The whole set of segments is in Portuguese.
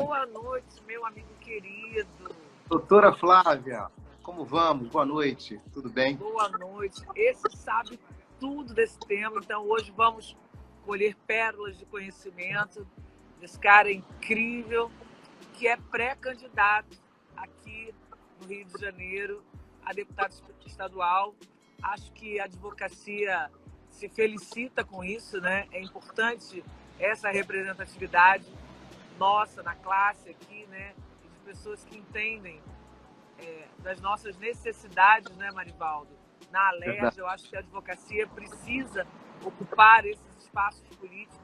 Boa noite, meu amigo querido. Doutora Flávia, como vamos? Boa noite, tudo bem? Boa noite. Esse sabe tudo desse tema, então hoje vamos colher pérolas de conhecimento desse cara incrível que é pré-candidato aqui no Rio de Janeiro a deputado estadual. Acho que a advocacia se felicita com isso, né? É importante essa representatividade nossa na classe aqui, né? De pessoas que entendem das nossas necessidades, né, Marivaldo? Na Verdade. Alerj, eu acho que a advocacia precisa ocupar esses espaços políticos,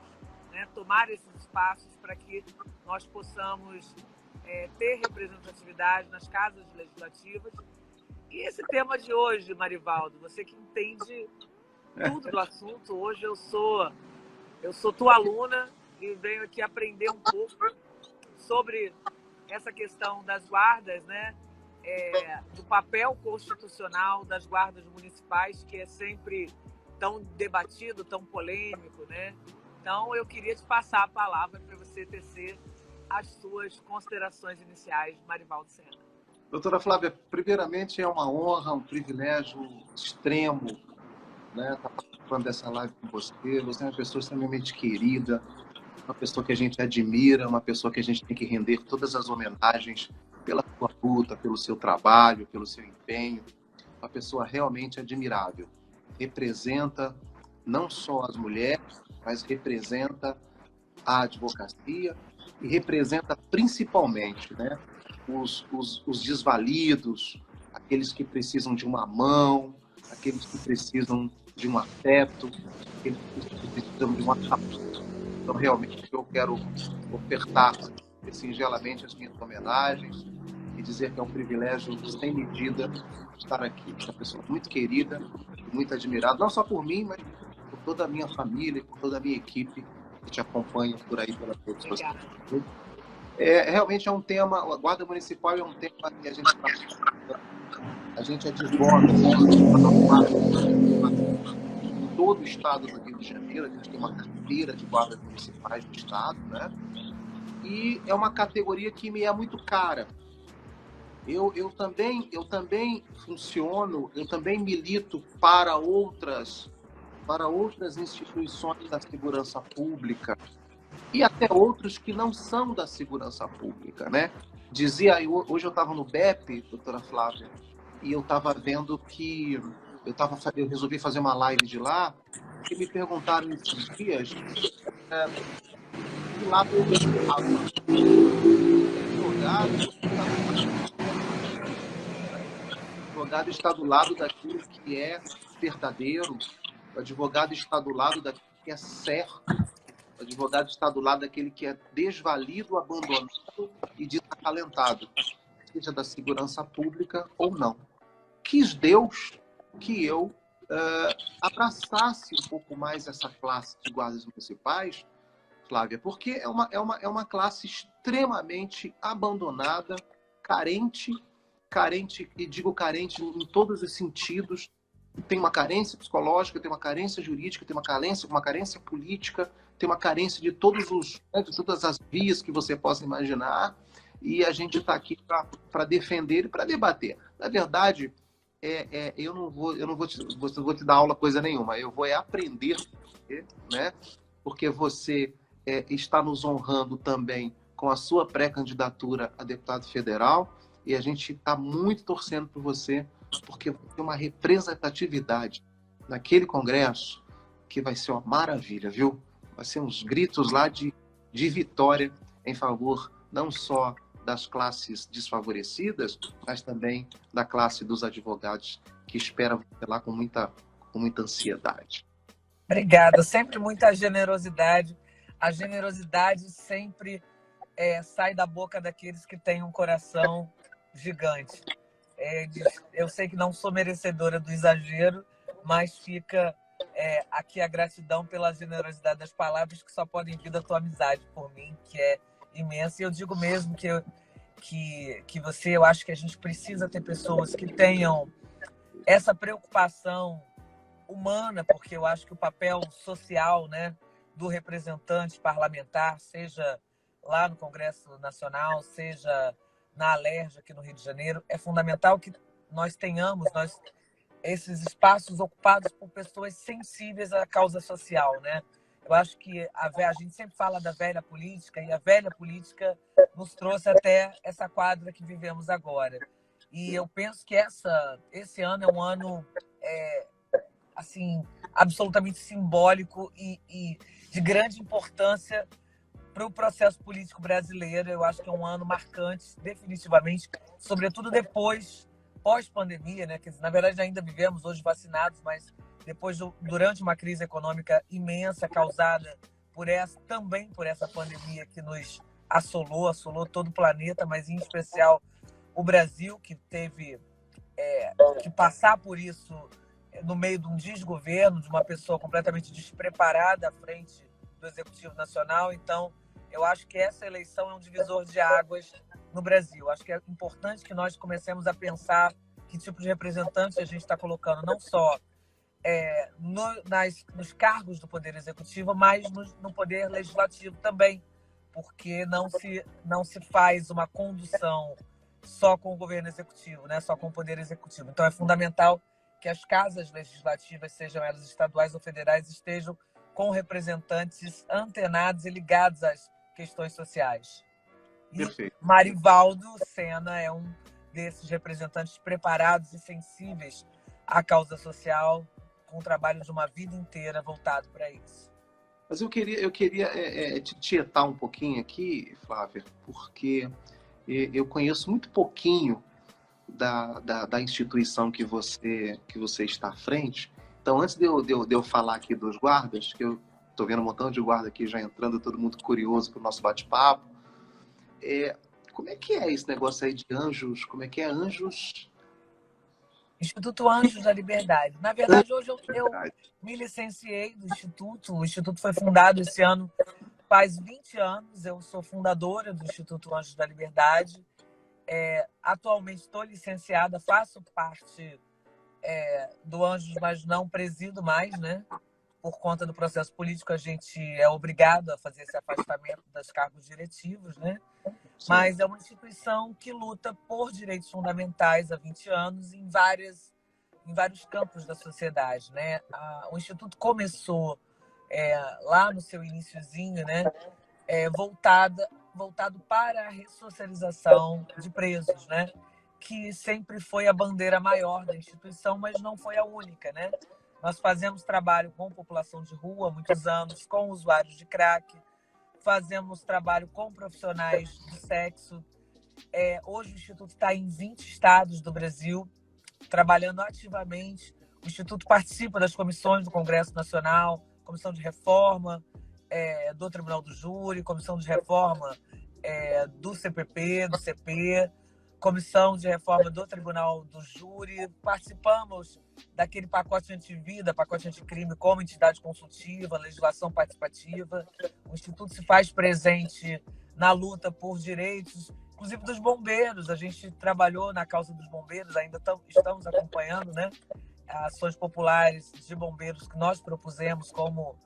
né? Tomar esses espaços para que nós possamos ter representatividade nas casas legislativas. E esse tema de hoje, Marivaldo, você que entende tudo do assunto, hoje eu sou tua aluna e venho aqui aprender um pouco sobre essa questão das guardas, né? Do papel constitucional das guardas municipais, que é sempre tão debatido, tão polêmico, né? Então, eu queria te passar a palavra para você tecer as suas considerações iniciais, Marivaldo Sena. Doutora Flávia, primeiramente é uma honra, um privilégio extremo, né, estar participando dessa live com você. Você é uma pessoa extremamente querida, uma pessoa que a gente admira, uma pessoa que a gente tem que render todas as homenagens pela sua luta, pelo seu trabalho, pelo seu empenho. Uma pessoa realmente admirável. Representa não só as mulheres, mas representa a advocacia e representa principalmente, né, os desvalidos, aqueles que precisam de uma mão, aqueles que precisam de um afeto, aqueles que precisam de uma ajuda. Então, realmente, eu quero ofertar singelamente as minhas homenagens e dizer que é um privilégio sem medida estar aqui. Uma pessoa muito querida e muito admirada, não só por mim, mas por toda a minha família e por toda a minha equipe que te acompanha por aí pelas redes sociais. Realmente é um tema, a Guarda Municipal é um tema que a gente advoga em todo o estado do Rio de Janeiro. A gente tem uma carteira de guardas municipais no estado, né? E é uma categoria que me é muito cara. Eu também funciono, eu também milito para outras instituições da segurança pública e até outros que não são da segurança pública, né? Hoje eu estava no BEP, doutora Flávia, e eu estava vendo que eu resolvi fazer uma live de lá, e me perguntaram esses dias que lado eu estava. O advogado está do lado daquilo que é verdadeiro, o advogado está do lado daquilo que é certo, o advogado está do lado daquele que é desvalido, abandonado e desalentado, seja da segurança pública ou não. Quis Deus que eu abraçasse um pouco mais essa classe de guardas municipais, Flávia, porque é uma classe extremamente abandonada, carente, e digo carente em todos os sentidos. Tem uma carência psicológica, tem uma carência jurídica, tem uma carência política, tem uma carência de de todas as vias que você possa imaginar, e a gente está aqui para defender e para debater. Na verdade, eu não vou te dar aula coisa nenhuma, eu vou aprender, né? Porque você está nos honrando também com a sua pré-candidatura a deputado federal, e a gente está muito torcendo por você, porque vai ter uma representatividade naquele congresso que vai ser uma maravilha, viu? Vai ser uns gritos lá de vitória em favor não só das classes desfavorecidas, mas também da classe dos advogados que espera você lá com muita ansiedade. Obrigada, sempre muita generosidade. A generosidade sempre sai da boca daqueles que têm um coração gigante. Eu sei que não sou merecedora do exagero, mas fica aqui a gratidão pela generosidade das palavras, que só podem vir da tua amizade por mim, que é imensa. E eu digo mesmo que você, eu acho que a gente precisa ter pessoas que tenham essa preocupação humana, porque eu acho que o papel social, né, do representante parlamentar, seja lá no Congresso Nacional, seja na Alerj, aqui no Rio de Janeiro. É fundamental que nós tenhamos esses espaços ocupados por pessoas sensíveis à causa social, né? Eu acho que a gente sempre fala da velha política, e a velha política nos trouxe até essa quadra que vivemos agora. E eu penso que esse ano é um ano assim, absolutamente simbólico e de grande importância para o processo político brasileiro. Eu acho que é um ano marcante, definitivamente, sobretudo pós-pandemia, né? Que, na verdade, ainda vivemos hoje vacinados, mas durante uma crise econômica imensa causada também por essa pandemia que nos assolou todo o planeta, mas em especial o Brasil, que teve que passar por isso no meio de um desgoverno, de uma pessoa completamente despreparada à frente do Executivo Nacional. Então, eu acho que essa eleição é um divisor de águas no Brasil. Acho que é importante que nós comecemos a pensar que tipo de representante a gente está colocando, não só nos cargos do Poder Executivo, mas no Poder Legislativo também, porque não se faz uma condução só com o governo executivo, né? Só com o Poder Executivo. Então, é fundamental que as casas legislativas, sejam elas estaduais ou federais, estejam com representantes antenados e ligados às questões sociais. E Perfeito. Marivaldo Sena é um desses representantes preparados e sensíveis à causa social, com o trabalho de uma vida inteira voltado para isso. Mas eu queria te tietar um pouquinho aqui, Flávia, porque eu conheço muito pouquinho da instituição que você está à frente. Então, antes de eu falar aqui dos guardas, que eu estou vendo um montão de guarda aqui já entrando, todo mundo curioso para o nosso bate-papo, como é que é esse negócio aí de anjos? Como é que é anjos? Instituto Anjos da Liberdade. Na verdade, hoje eu me licenciei do Instituto. O Instituto foi fundado esse ano, faz 20 anos. Eu sou fundadora do Instituto Anjos da Liberdade. Atualmente estou licenciada, faço parte do Anjos, mas não presido mais, né? Por conta do processo político, a gente é obrigado a fazer esse afastamento dos cargos diretivos, né? Sim. Mas é uma instituição que luta por direitos fundamentais há 20 anos em vários campos da sociedade, né? O Instituto começou lá no seu iniciozinho, né? Voltado para a ressocialização de presos, né? Que sempre foi a bandeira maior da instituição, mas não foi a única, né? Nós fazemos trabalho com população de rua há muitos anos, com usuários de crack, fazemos trabalho com profissionais do sexo. Hoje o Instituto está em 20 estados do Brasil, trabalhando ativamente. O Instituto participa das comissões do Congresso Nacional, comissão de reforma do Tribunal do Júri, comissão de reforma do CPP, do CP, comissão de reforma do Tribunal do Júri. Participamos daquele pacote antivida, pacote anticrime como entidade consultiva, legislação participativa. O Instituto se faz presente na luta por direitos, inclusive dos bombeiros. A gente trabalhou na causa dos bombeiros, ainda estamos acompanhando, né, ações populares de bombeiros que nós propusemos como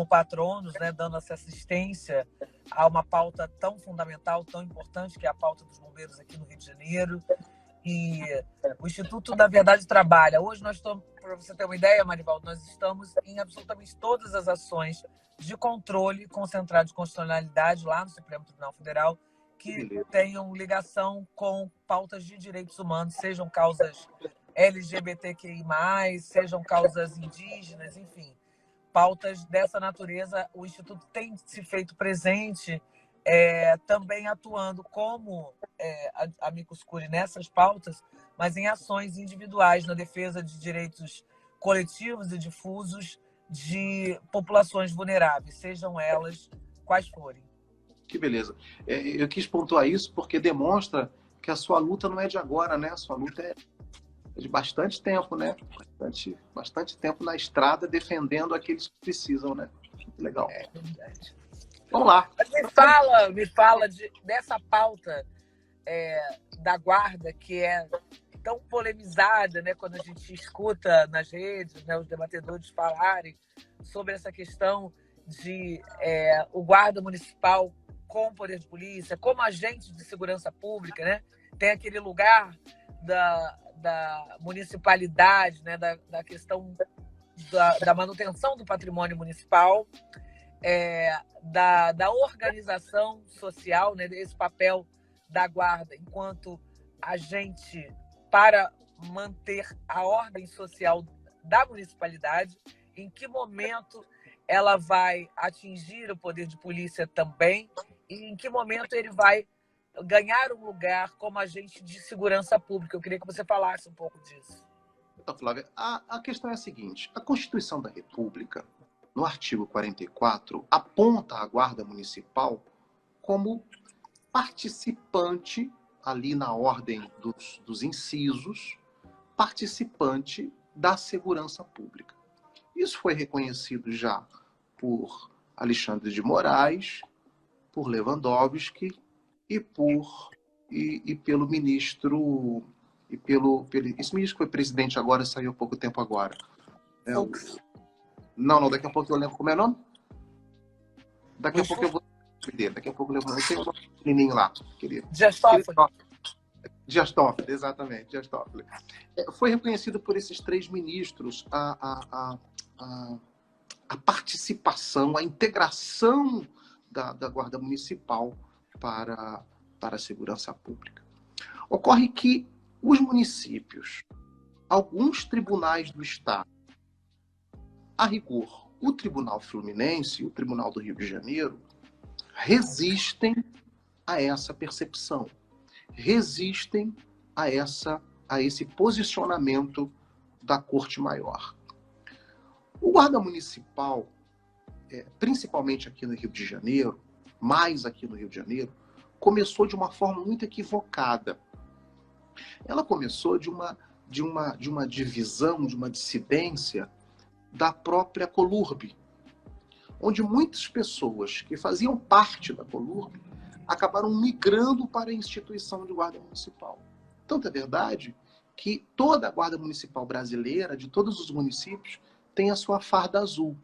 patronos, né, dando essa assistência a uma pauta tão fundamental, tão importante, que é a pauta dos bombeiros aqui no Rio de Janeiro. E o Instituto, na verdade, trabalha. Hoje nós estamos, para você ter uma ideia, Marivaldo, nós estamos em absolutamente todas as ações de controle concentrado de constitucionalidade lá no Supremo Tribunal Federal, que tenham ligação com pautas de direitos humanos, sejam causas LGBTQI+, sejam causas indígenas, enfim. Pautas dessa natureza. O Instituto tem se feito presente, também atuando como amicus curiae nessas pautas, mas em ações individuais na defesa de direitos coletivos e difusos de populações vulneráveis, sejam elas quais forem. Que beleza. Eu quis pontuar isso porque demonstra que a sua luta não é de agora, né? A sua luta é de bastante tempo, né? Bastante tempo na estrada defendendo aqueles que precisam, né? Muito legal. É verdade. Vamos lá. Me fala dessa pauta da guarda, que é tão polemizada, né? Quando a gente escuta nas redes, né, os debatedores falarem sobre essa questão de o guarda municipal com o poder de polícia, como agentes de segurança pública, né? Tem aquele lugar da municipalidade, né? Da questão da manutenção do patrimônio municipal, da organização social, né? Esse papel da guarda enquanto agente para manter a ordem social da municipalidade, em que momento ela vai atingir o poder de polícia também e em que momento ele vai ganhar um lugar como agente de segurança pública. Eu queria que você falasse um pouco disso. Então, Flávia, a questão é a seguinte: a Constituição da República, no artigo 44, aponta a Guarda Municipal como participante, ali na ordem dos incisos, participante da segurança pública. Isso foi reconhecido já por Alexandre de Moraes, por Lewandowski e pelo ministro esse ministro que foi presidente agora, saiu há pouco tempo agora. Não, daqui a pouco eu lembro como é o nome. Daqui a pouco eu vou entender. Daqui a pouco eu lembro. Tem um menininho lá, querido. Dias Toffoli. Dias Toffoli, exatamente, Dias Toffoli. Foi reconhecido por esses três ministros a participação, a integração da Guarda Municipal para a segurança pública. Ocorre que os municípios, alguns tribunais do Estado, a rigor, o Tribunal Fluminense e o Tribunal do Rio de Janeiro, resistem a essa percepção, resistem a esse posicionamento da Corte Maior. O guarda municipal, principalmente aqui no Rio de Janeiro, mais aqui no Rio de Janeiro, começou de uma forma muito equivocada. Ela começou de uma divisão, de uma dissidência da própria Colurbe, onde muitas pessoas que faziam parte da Colurbe acabaram migrando para a instituição de guarda municipal. Tanto é verdade que toda a guarda municipal brasileira, de todos os municípios, tem a sua farda azul.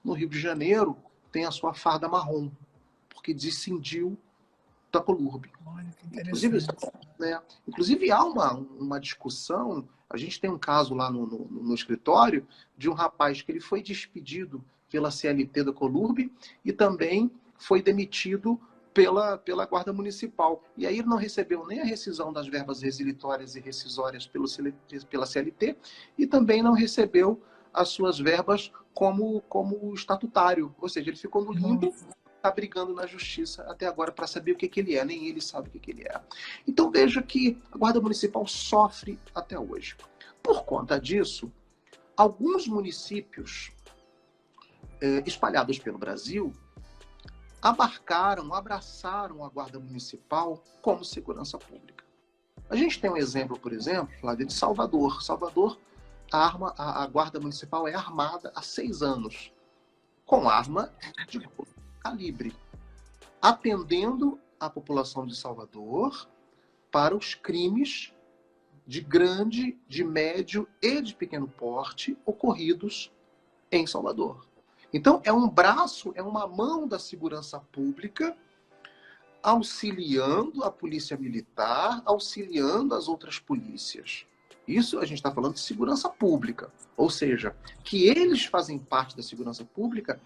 No Rio de Janeiro, tem a sua farda marrom, porque descindiu da Colurbe. Olha, que Inclusive há uma discussão, a gente tem um caso lá no escritório, de um rapaz que ele foi despedido pela CLT da Colurbe e também foi demitido pela Guarda Municipal. E aí ele não recebeu nem a rescisão das verbas resilitórias e rescisórias pela CLT e também não recebeu as suas verbas como estatutário. Ou seja, ele ficou no limbo, está brigando na justiça até agora para saber o que ele é. Nem ele sabe o que ele é. Então veja que a Guarda Municipal sofre até hoje. Por conta disso, alguns municípios espalhados pelo Brasil abraçaram a Guarda Municipal como segurança pública. A gente tem um exemplo, por exemplo, Flávia, de Salvador. Salvador, a Guarda Municipal é armada há 6 anos, com arma de calibre, atendendo a população de Salvador para os crimes de grande, de médio e de pequeno porte ocorridos em Salvador. Então, é um braço, é uma mão da segurança pública auxiliando a polícia militar, auxiliando as outras polícias. Isso a gente está falando de segurança pública. Ou seja, que eles fazem parte da segurança pública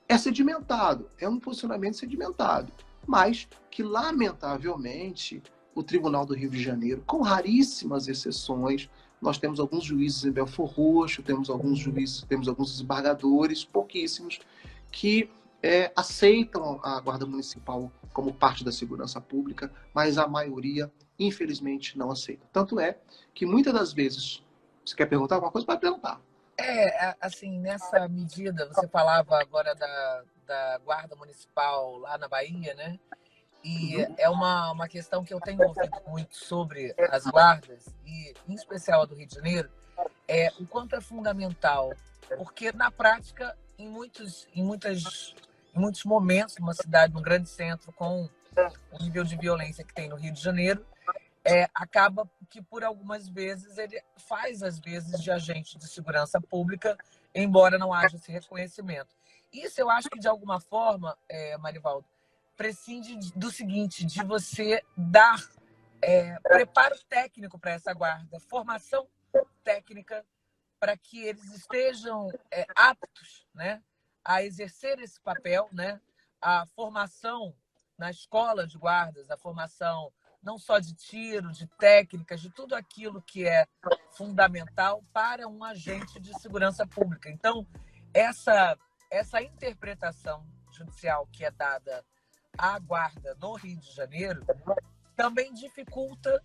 é sedimentado, é um posicionamento sedimentado. Mas que, lamentavelmente, o Tribunal do Rio de Janeiro, com raríssimas exceções, nós temos alguns juízes em Belfor Roxo, temos alguns juízes, temos alguns desembargadores, pouquíssimos, que aceitam a Guarda Municipal como parte da segurança pública, mas a maioria, infelizmente, não aceita. Tanto é que muitas das vezes, você quer perguntar alguma coisa? Pode perguntar. Assim, nessa medida, você falava agora da Guarda Municipal lá na Bahia, né? E é uma questão que eu tenho ouvido muito sobre as guardas, e em especial a do Rio de Janeiro, o quanto é fundamental, porque na prática, em muitos momentos, numa cidade, num grande centro, com o nível de violência que tem no Rio de Janeiro, acaba que por algumas vezes ele faz, às vezes, de agente de segurança pública, embora não haja esse reconhecimento. Isso eu acho que, de alguma forma, Marivaldo, prescinde do seguinte, de você dar preparo técnico para essa guarda, formação técnica para que eles estejam aptos, né, a exercer esse papel, né, a formação na escola de guardas, a formação não só de tiro, de técnicas, de tudo aquilo que é fundamental para um agente de segurança pública. Então, essa interpretação judicial que é dada à guarda no Rio de Janeiro também dificulta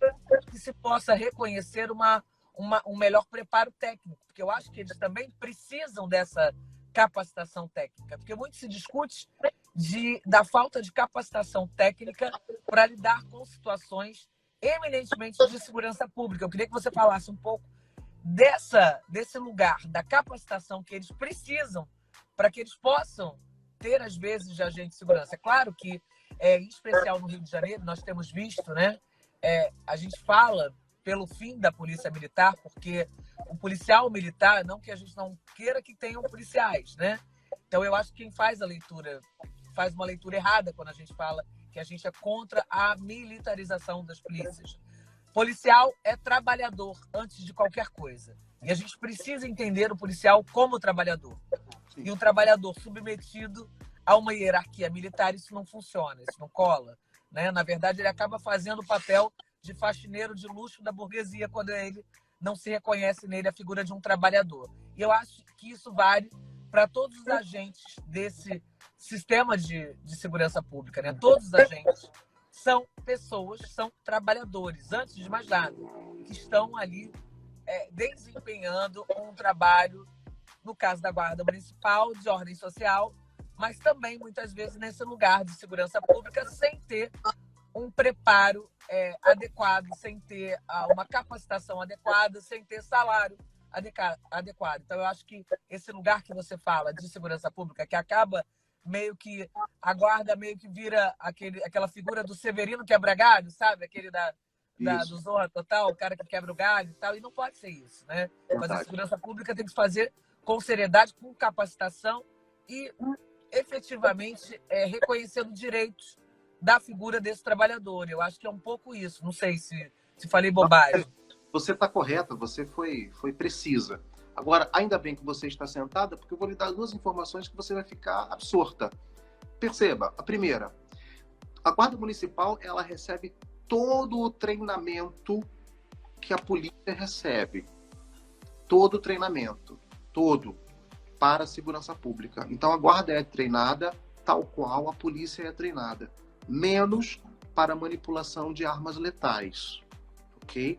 que se possa reconhecer um melhor preparo técnico, porque eu acho que eles também precisam dessa capacitação técnica, porque muito se discute da falta de capacitação técnica para lidar com situações eminentemente de segurança pública. Eu queria que você falasse um pouco desse lugar, da capacitação que eles precisam para que eles possam ter, às vezes, de agente de segurança. É claro que, em especial no Rio de Janeiro, nós temos visto, né? A gente fala pelo fim da polícia militar, porque o policial militar, não que a gente não queira que tenham policiais, né? Então, eu acho que quem faz uma leitura errada quando a gente fala que a gente é contra a militarização das polícias. Policial é trabalhador antes de qualquer coisa. E a gente precisa entender o policial como trabalhador. Sim. E um trabalhador submetido a uma hierarquia militar, isso não funciona, isso não cola, né? Na verdade, ele acaba fazendo o papel de faxineiro de luxo da burguesia quando ele não se reconhece nele a figura de um trabalhador. E eu acho que isso vale para todos os agentes desse sistema de segurança pública, né? Todos os agentes são pessoas, são trabalhadores, antes de mais nada, que estão ali desempenhando um trabalho, no caso da Guarda Municipal, de ordem social, mas também, muitas vezes, nesse lugar de segurança pública, sem ter um preparo adequado, sem ter uma capacitação adequada, sem ter salário adequado. Então, eu acho que esse lugar que você fala de segurança pública, que acaba meio que a guarda meio que vira aquela figura do Severino quebra galho, sabe? Aquele do Zorra Total, o cara que quebra o galho e tal. E não pode ser isso, né? Mas a segurança pública tem que fazer com seriedade, com capacitação e efetivamente reconhecendo direitos da figura desse trabalhador. Eu acho que é um pouco isso. Não sei se falei bobagem. Você está correta, você foi precisa. Agora, ainda bem que você está sentada, porque eu vou lhe dar duas informações que você vai ficar absorta. Perceba, a primeira, a Guarda Municipal, ela recebe todo o treinamento que a polícia recebe. Todo o treinamento, todo, para a segurança pública. Então, a Guarda é treinada tal qual a polícia é treinada, menos para manipulação de armas letais, ok?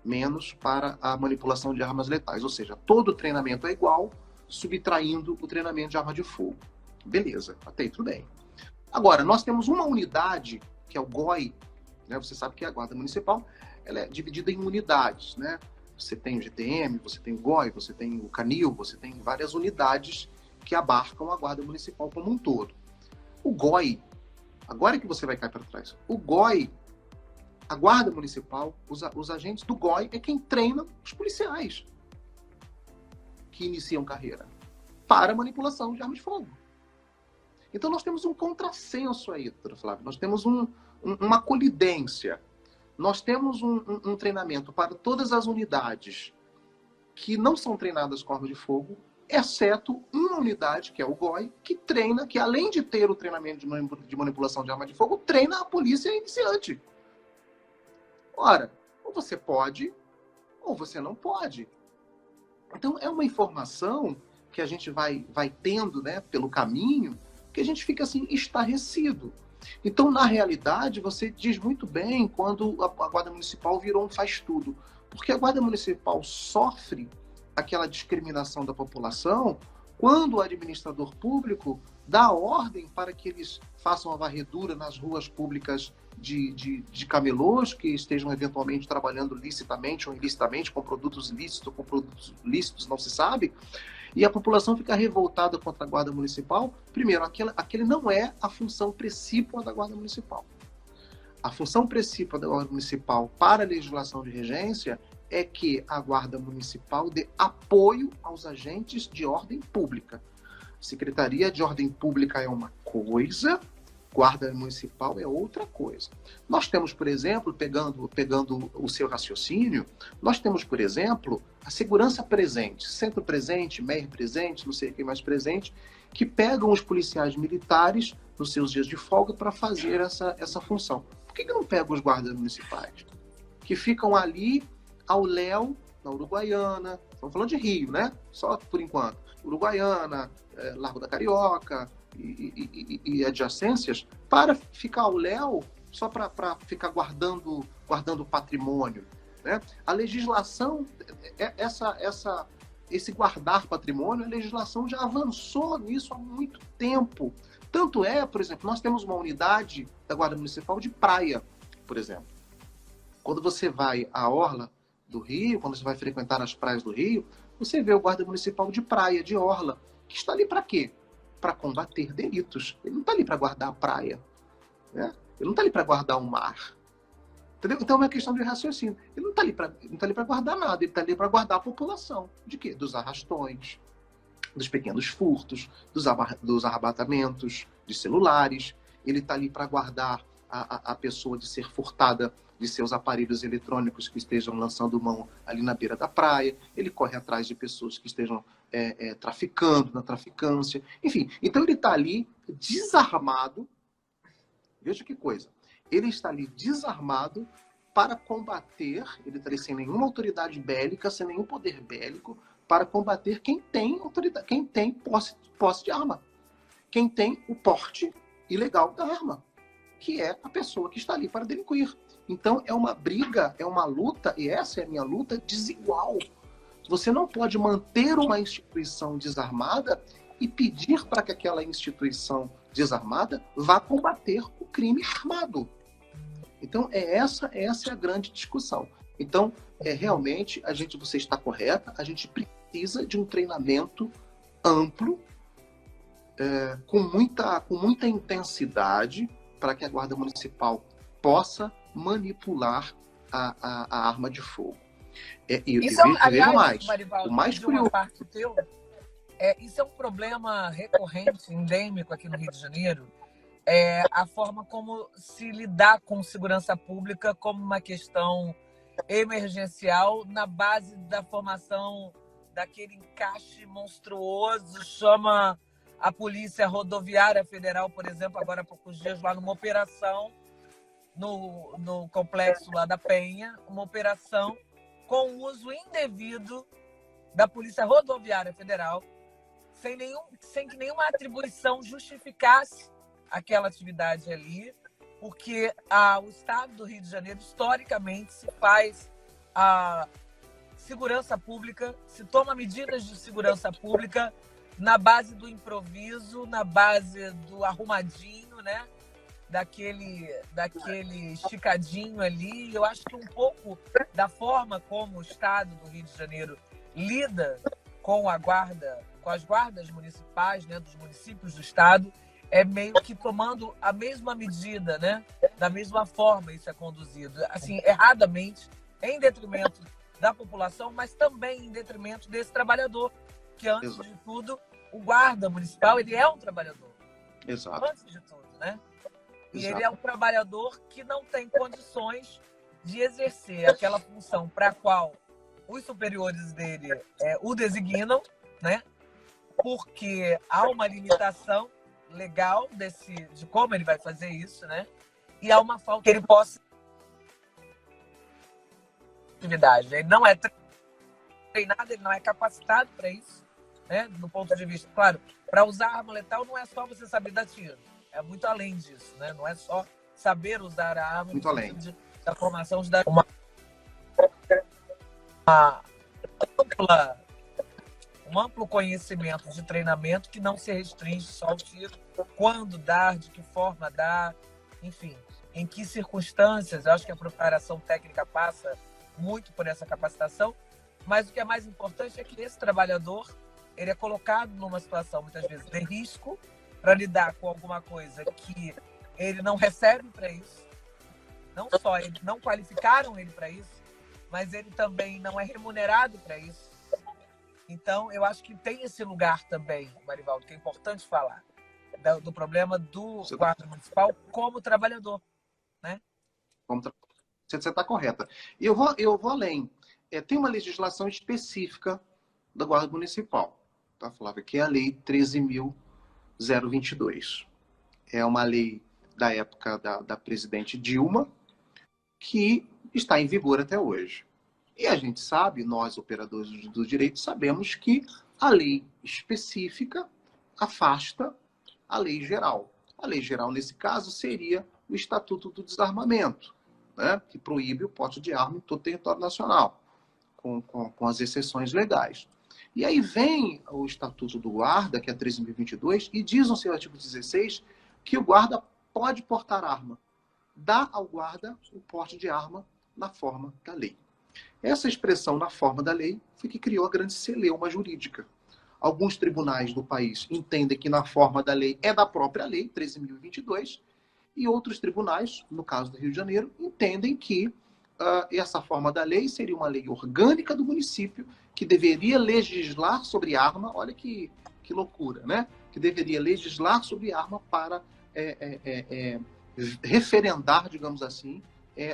Menos para a manipulação de armas letais. Ou seja, todo o treinamento é igual, subtraindo o treinamento de arma de fogo. Beleza, até aí tudo bem. Agora, nós temos uma unidade, que é o GOI, né? Você sabe que a Guarda Municipal ela é dividida em unidades, né? Você tem o GTM, você tem o GOI, você tem o CANIL, você tem várias unidades que abarcam a Guarda Municipal como um todo. O GOI, agora que você vai cair para trás, o GOI, a Guarda Municipal, os agentes do GOI é quem treina os policiais que iniciam carreira para manipulação de armas de fogo. Então nós temos um contrassenso aí, doutora Flávia. Nós temos uma colidência. Nós temos um treinamento para todas as unidades que não são treinadas com arma de fogo, exceto uma unidade, que é o GOI, que treina, que além de ter o treinamento de manipulação de arma de fogo, treina a polícia iniciante. Ora, ou você pode, ou você não pode. Então, é uma informação que a gente vai tendo, né, pelo caminho, que a gente fica assim, estarrecido. Então, na realidade, você diz muito bem quando a Guarda Municipal virou um faz-tudo. Porque a Guarda Municipal sofre aquela discriminação da população quando o administrador público dá ordem para que eles façam a varredura nas ruas públicas de camelôs que estejam eventualmente trabalhando licitamente ou ilicitamente, com produtos lícitos ou com produtos lícitos, não se sabe, e a população fica revoltada contra a Guarda Municipal. Primeiro, aquele não é a função precípua da Guarda Municipal. A função precípua da Guarda Municipal para a legislação de regência é que a Guarda Municipal dê apoio aos agentes de ordem pública. Secretaria de Ordem Pública é uma coisa, Guarda municipal é outra coisa. Nós temos, por exemplo, pegando o seu raciocínio, nós temos, por exemplo, a segurança presente, centro presente, MER presente, não sei o que mais presente, que pegam os policiais militares nos seus dias de folga para fazer essa função. Por que não pegam os guardas municipais? Que ficam ali ao léu, na Uruguaiana, estamos falando de Rio, né? Só por enquanto. Uruguaiana, Largo da Carioca e adjacências, para ficar ao léu, só para ficar guardando patrimônio. Né? A legislação, esse guardar patrimônio, a legislação já avançou nisso há muito tempo. Tanto é, por exemplo, nós temos uma unidade da Guarda Municipal de praia, por exemplo. Quando você vai à orla do Rio, quando você vai frequentar as praias do Rio, você vê o Guarda Municipal de praia, de orla, que está ali para quê? Para combater delitos. Ele não está ali para guardar a praia. Né? Ele não está ali para guardar o mar. Entendeu? Então é uma questão de raciocínio. Ele não está ali para guardar nada, ele está ali para guardar a população. De quê? Dos arrastões, dos pequenos furtos, dos arrebatamentos de celulares. Ele está ali para guardar a pessoa de ser furtada de seus aparelhos eletrônicos que estejam lançando mão ali na beira da praia. Ele corre atrás de pessoas que estejam traficando, na traficância. Enfim, então ele está ali desarmado. Veja que coisa. Ele está ali desarmado para combater, ele está ali sem nenhuma autoridade bélica, sem nenhum poder bélico, para combater quem tem autoridade, quem tem posse de arma, quem tem o porte ilegal da arma, que é a pessoa que está ali para delinquir. Então é uma briga, é uma luta, e essa é a minha luta, desigual. Você não pode manter uma instituição desarmada e pedir para que aquela instituição desarmada vá combater o crime armado. Então, essa é a grande discussão. Então, realmente, você está correta, a gente precisa de um treinamento amplo, com muita intensidade, para que a Guarda Municipal possa manipular a arma de fogo. Aliás, mais, Marivaldo, o mais curioso... Isso é um problema recorrente, endêmico aqui no Rio de Janeiro, a forma como se lidar com segurança pública como uma questão emergencial na base da formação daquele encaixe monstruoso, chama a Polícia Rodoviária Federal, por exemplo, agora há poucos dias, lá numa operação no complexo lá da Penha, uma operação com uso indevido da Polícia Rodoviária Federal, sem que nenhuma atribuição justificasse aquela atividade ali, porque o Estado do Rio de Janeiro, historicamente, se faz a segurança pública, se toma medidas de segurança pública na base do improviso, na base do arrumadinho, né? Daquele esticadinho ali. Eu acho que um pouco da forma como o Estado do Rio de Janeiro lida com as guardas municipais, né, dos municípios do Estado, é meio que tomando a mesma medida, né? Da mesma forma isso é conduzido. Assim, erradamente, em detrimento da população, mas também em detrimento desse trabalhador, que antes de tudo, o guarda municipal, ele é um trabalhador. Exato. Antes de tudo, né? E ele é um trabalhador que não tem condições de exercer aquela função para a qual os superiores dele o designam, né? Porque há uma limitação legal de como ele vai fazer isso, né? E há uma falta que ele possa atividade. Ele não é treinado, ele não é capacitado para isso, né? Do ponto de vista, claro, para usar arma letal não é só você saber dar tiro, é muito além disso, né? Não é só saber usar a arma, muito além da formação de dar um amplo conhecimento de treinamento que não se restringe só ao tiro, quando dar, de que forma dar, enfim, em que circunstâncias. Eu acho que a preparação técnica passa muito por essa capacitação, mas o que é mais importante é que esse trabalhador ele é colocado numa situação, muitas vezes, de risco para lidar com alguma coisa que ele não recebe para isso. Não só eles não qualificaram ele para isso, mas ele também não é remunerado para isso. Então, eu acho que tem esse lugar também, Marivaldo, que é importante falar, do problema do guarda municipal como trabalhador, né? Você está correta. E eu vou além. Tem uma legislação específica da Guarda Municipal, tá, Flávia? Que é a Lei 13.022. É uma lei da época da presidente Dilma, que está em vigor até hoje. E a gente sabe, nós operadores do direito, sabemos que a lei específica afasta a lei geral. A lei geral, nesse caso, seria o Estatuto do Desarmamento, né, que proíbe o porte de arma em todo o território nacional, com as exceções legais. E aí vem o Estatuto do Guarda, que é 13.022, e diz no seu artigo 16 que o guarda pode portar arma. Dá ao guarda o porte de arma na forma da lei. Essa expressão na forma da lei foi que criou a grande celeuma jurídica. Alguns tribunais do país entendem que na forma da lei é da própria lei, 13.022, e outros tribunais, no caso do Rio de Janeiro, entendem que essa forma da lei seria uma lei orgânica do município que deveria legislar sobre arma, olha que loucura, né? Que deveria legislar sobre arma para referendar, digamos assim,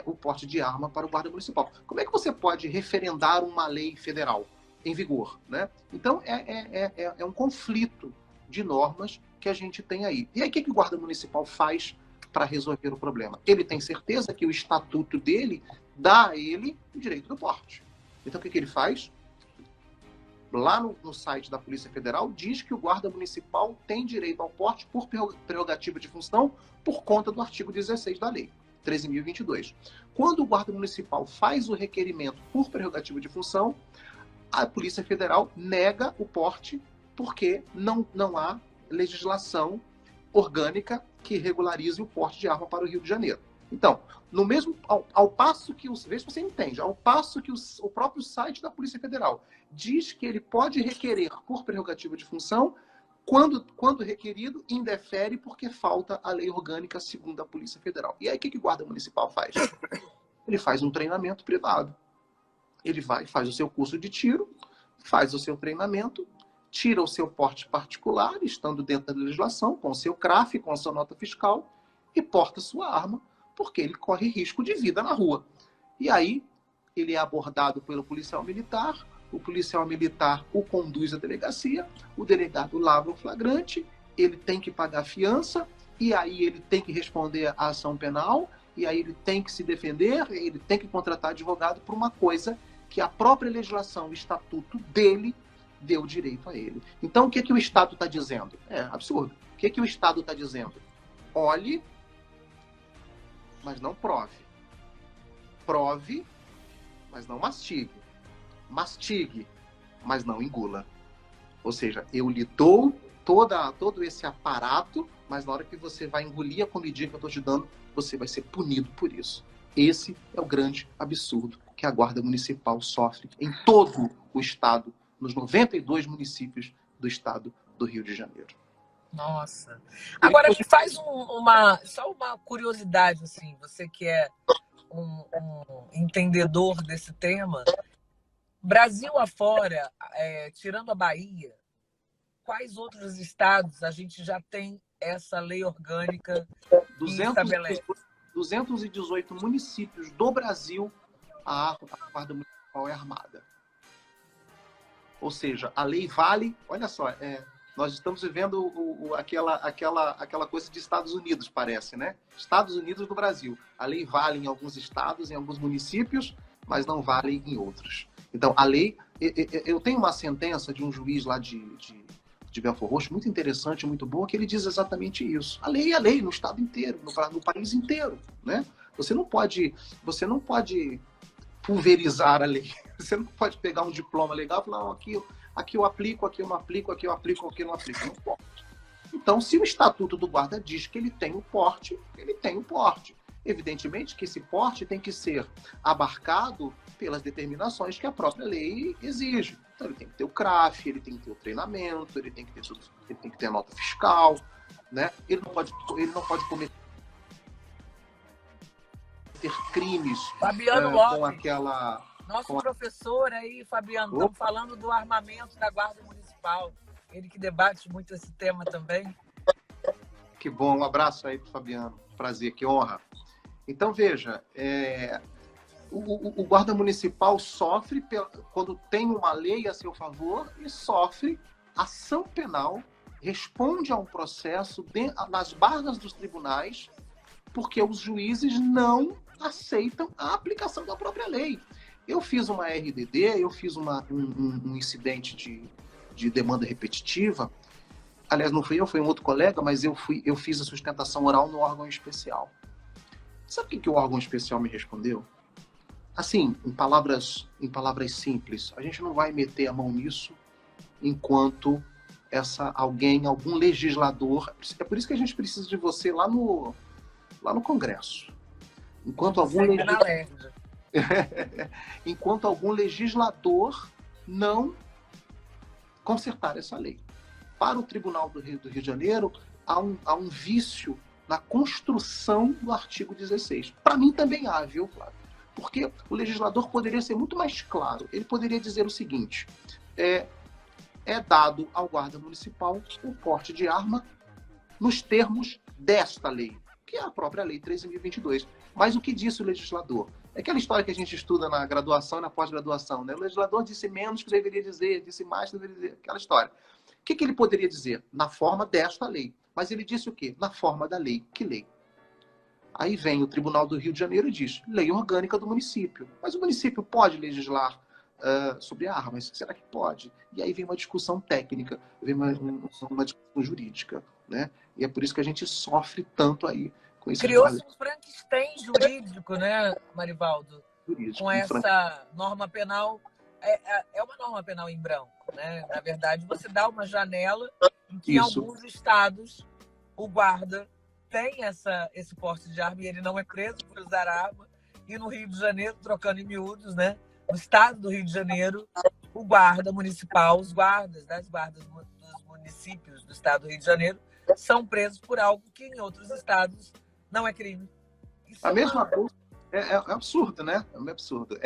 o porte de arma para o guarda municipal. Como é que você pode referendar uma lei federal em vigor, né? Então, é um conflito de normas que a gente tem aí. E aí, o que o guarda municipal faz para resolver o problema? Ele tem certeza que o estatuto dele dá a ele o direito do porte. Então, o que ele faz? Lá no site da Polícia Federal, diz que o guarda municipal tem direito ao porte por prerrogativa de função por conta do artigo 16 da lei, 13.022. Quando o guarda municipal faz o requerimento por prerrogativa de função, a Polícia Federal nega o porte porque não há legislação orgânica que regularize o porte de arma para o Rio de Janeiro. Então, ao passo que, veja se você entende, ao passo que o próprio site da Polícia Federal diz que ele pode requerer por prerrogativa de função, quando requerido, indefere porque falta a lei orgânica segundo a Polícia Federal. E aí, o que o guarda municipal faz? Ele faz um treinamento privado. Ele vai, faz o seu curso de tiro, faz o seu treinamento, tira o seu porte particular, estando dentro da legislação, com o seu CRAF, com a sua nota fiscal, e porta sua arma, porque ele corre risco de vida na rua. E aí, ele é abordado pelo policial militar, o policial militar o conduz à delegacia, o delegado lavra o flagrante, ele tem que pagar fiança, e aí ele tem que responder à ação penal, e aí ele tem que se defender, ele tem que contratar advogado por uma coisa que a própria legislação, o estatuto dele, deu direito a ele. Então, o que o Estado está dizendo? É absurdo. O que o Estado está dizendo? Olhe, mas não prove. Prove, mas não mastigue. Mastigue, mas não engula. Ou seja, eu lhe dou todo esse aparato, mas na hora que você vai engolir a comidinha que eu estou te dando, você vai ser punido por isso. Esse é o grande absurdo que a Guarda Municipal sofre em todo o Estado, nos 92 municípios do Estado do Rio de Janeiro. Nossa. Agora, me faz só uma curiosidade, assim, você que é um entendedor desse tema. Brasil afora, tirando a Bahia, quais outros estados a gente já tem essa lei orgânica que estabelece? 218 municípios do Brasil, a Guarda Municipal é armada. Ou seja, a lei vale... Olha só, nós estamos vivendo aquela coisa de Estados Unidos, parece, né? Estados Unidos do Brasil. A lei vale em alguns estados, em alguns municípios, mas não vale em outros. Então, a lei... Eu tenho uma sentença de um juiz lá de Belford Roxo, muito interessante, muito boa, que ele diz exatamente isso. A lei é a lei no estado inteiro, no país inteiro, né? Você não pode pulverizar a lei. Você não pode pegar um diploma legal e falar, não, aqui eu aplico, aqui eu não aplico, aqui eu aplico, aqui eu não aplico. Não pode. Então, se o Estatuto do Guarda diz que ele tem o porte, ele tem o porte. Evidentemente que esse porte tem que ser abarcado pelas determinações que a própria lei exige. Então, ele tem que ter o CRAF, ele tem que ter o treinamento, ele tem que ter tudo, ele tem que ter a nota fiscal, né? Ele não pode cometer crimes Fabiano com Lopes, aquela... nosso professor aí, Fabiano, estamos falando do armamento da Guarda Municipal. Ele que debate muito esse tema também. Que bom, um abraço aí para o Fabiano. Prazer, que honra. Então, veja, o guarda municipal sofre quando tem uma lei a seu favor e sofre ação penal, responde a um processo nas barras dos tribunais, porque os juízes não aceitam a aplicação da própria lei. Eu fiz uma RDD, eu fiz um incidente de demanda repetitiva. Aliás, não fui eu, foi um outro colega, mas eu fiz a sustentação oral no órgão especial. Sabe o que o órgão especial me respondeu? Assim, em palavras simples, a gente não vai meter a mão nisso enquanto algum legislador... É por isso que a gente precisa de você lá no Congresso. Enquanto algum legislador não consertar essa lei. Para o Tribunal do Rio de Janeiro, há um vício na construção do artigo 16. Para mim também há, viu, Flávio? Porque o legislador poderia ser muito mais claro. Ele poderia dizer o seguinte: é dado ao guarda municipal o porte de arma nos termos desta lei, que é a própria Lei 13.022. Mas o que disse o legislador? É aquela história que a gente estuda na graduação e na pós-graduação, né? O legislador disse menos que deveria dizer, disse mais que deveria dizer, aquela história. O que ele poderia dizer? Na forma desta lei. Mas ele disse o quê? Na forma da lei. Que lei? Aí vem o Tribunal do Rio de Janeiro e diz, lei orgânica do município. Mas o município pode legislar sobre armas? Será que pode? E aí vem uma discussão técnica, vem uma discussão jurídica, né? E é por isso que a gente sofre tanto aí com esse... Criou-se um Frankenstein jurídico, né, Marivaldo? Jurídico, com essa norma penal, é uma norma penal em branco, né? Na verdade, você dá uma janela em que em alguns estados o guarda tem esse porte de arma e ele não é preso por usar arma. E no Rio de Janeiro, trocando em miúdos, né? No estado do Rio de Janeiro, o guarda municipal, os guardas das guardas dos municípios do estado do Rio de Janeiro são presos por algo que em outros estados não é crime. Isso a mesma coisa. É absurdo, né? É um absurdo.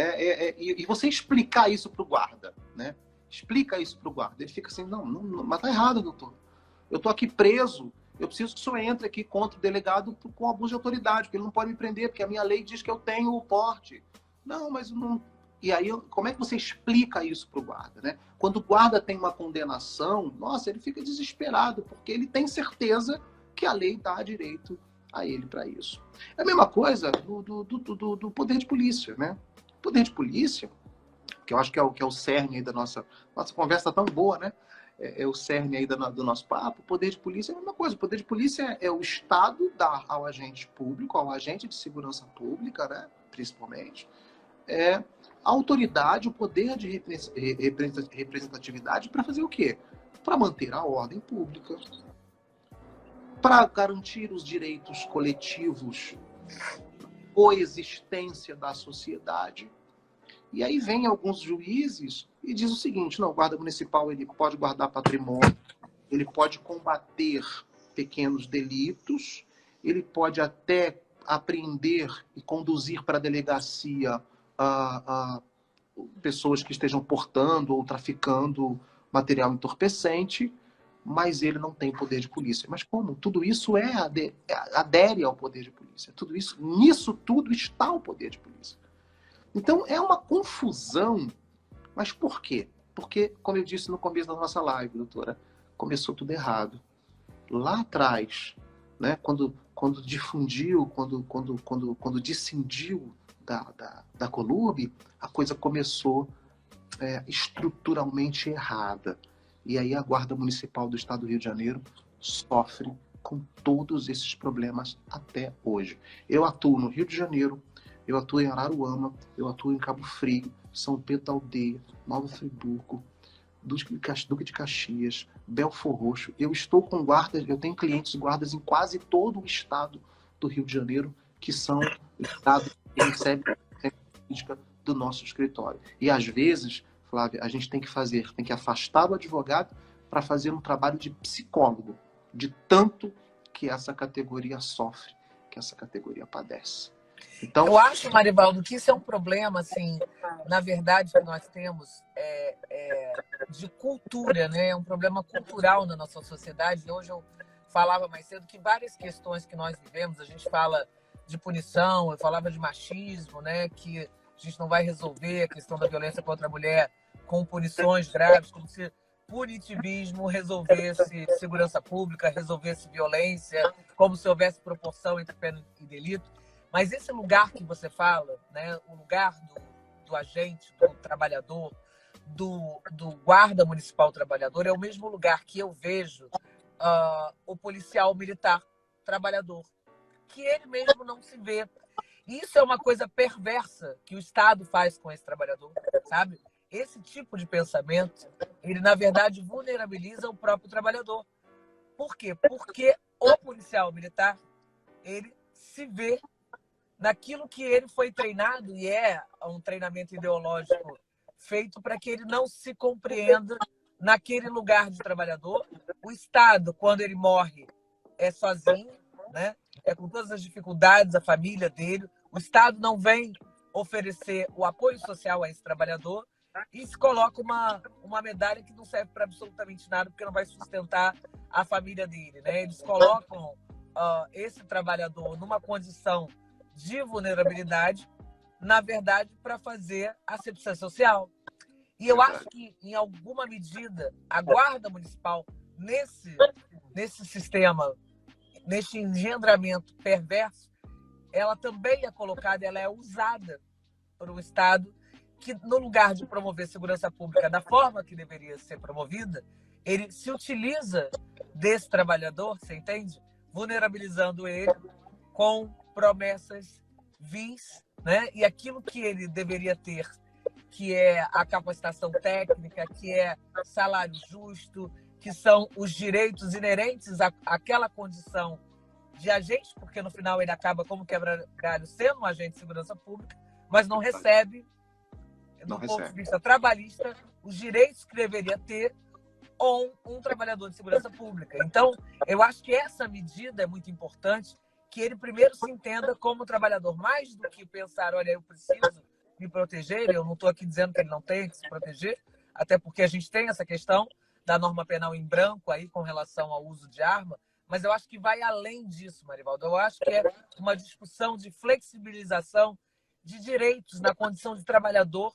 E você explicar isso para o guarda, né? Explica isso para o guarda. Ele fica assim, não, mas tá errado, doutor. Eu tô aqui preso. Eu preciso que o senhor entre aqui contra o delegado com abuso de autoridade, porque ele não pode me prender, porque a minha lei diz que eu tenho o porte. Não, mas não... E aí, como é que você explica isso para o guarda, né? Quando o guarda tem uma condenação, nossa, ele fica desesperado, porque ele tem certeza que a lei dá direito a ele para isso. É a mesma coisa do poder de polícia, né? O poder de polícia, que eu acho que é o cerne aí da nossa conversa tão boa, né? É o cerne aí do nosso papo. O poder de polícia é a mesma coisa. O poder de polícia é o Estado dar ao agente público, ao agente de segurança pública, né? Principalmente, a autoridade, o poder de representatividade para fazer o quê? Para manter a ordem pública, para garantir os direitos coletivos, coexistência da sociedade. E aí vem alguns juízes e diz o seguinte, não, o guarda municipal ele pode guardar patrimônio, ele pode combater pequenos delitos, ele pode até apreender e conduzir para a delegacia pessoas que estejam portando ou traficando material entorpecente, mas ele não tem poder de polícia. Mas como? Tudo isso adere ao poder de polícia. Nisso tudo está o poder de polícia. Então, é uma confusão. Mas por quê? Porque, como eu disse no começo da nossa live, doutora, começou tudo errado. Lá atrás, né, quando difundiu, quando descendiu da Colurb, a coisa começou estruturalmente errada. E aí a Guarda Municipal do Estado do Rio de Janeiro sofre com todos esses problemas até hoje. Eu atuo no Rio de Janeiro, eu atuo em Araruama, eu atuo em Cabo Frio, São Pedro da Aldeia, Nova Friburgo, Duque de Caxias, Belfor Roxo. Eu estou com guardas, eu tenho clientes guardas em quase todo o estado do Rio de Janeiro, que são estados que recebem a política do nosso escritório. E às vezes, Flávia, a gente tem que afastar o advogado para fazer um trabalho de psicólogo, de tanto que essa categoria sofre, que essa categoria padece. Então, eu acho, Marivaldo, que isso é um problema, assim, na verdade, que nós temos de cultura, né? É um problema cultural na nossa sociedade. Hoje eu falava mais cedo que várias questões que nós vivemos, a gente fala de punição, eu falava de machismo, né, que a gente não vai resolver a questão da violência contra a mulher com punições graves, como se punitivismo resolvesse segurança pública, resolvesse violência, como se houvesse proporção entre pena e delito. Mas esse lugar que você fala, né, o lugar do agente, do trabalhador, do guarda municipal trabalhador, é o mesmo lugar que eu vejo o policial militar trabalhador, que ele mesmo não se vê. Isso é uma coisa perversa que o Estado faz com esse trabalhador, sabe? Esse tipo de pensamento, ele, na verdade, vulnerabiliza o próprio trabalhador. Por quê? Porque o policial militar, ele se vê naquilo que ele foi treinado, e é um treinamento ideológico feito para que ele não se compreenda naquele lugar de trabalhador. O Estado, quando ele morre, é sozinho, né? É com todas as dificuldades, a família dele. O Estado não vem oferecer o apoio social a esse trabalhador e se coloca uma medalha que não serve para absolutamente nada, porque não vai sustentar a família dele, né? Eles colocam esse trabalhador numa condição de vulnerabilidade, na verdade, para fazer asepsia social. E eu acho que, em alguma medida, a Guarda Municipal, nesse sistema, nesse engendramento perverso, ela também é colocada, ela é usada por um Estado que, no lugar de promover segurança pública da forma que deveria ser promovida, ele se utiliza desse trabalhador, você entende? Vulnerabilizando ele com promessas vis, né? E aquilo que ele deveria ter, que é a capacitação técnica, que é salário justo, que são os direitos inerentes àquela condição de agente, porque no final ele acaba como quebra-galho sendo um agente de segurança pública, mas não recebe, do ponto de vista trabalhista, os direitos que deveria ter um trabalhador de segurança pública. Então, eu acho que essa medida é muito importante, que ele primeiro se entenda como trabalhador, mais do que pensar, olha, eu preciso me proteger, eu não estou aqui dizendo que ele não tem que se proteger, até porque a gente tem essa questão da norma penal em branco aí com relação ao uso de arma, mas eu acho que vai além disso, Marivaldo. Eu acho que é uma discussão de flexibilização de direitos na condição de trabalhador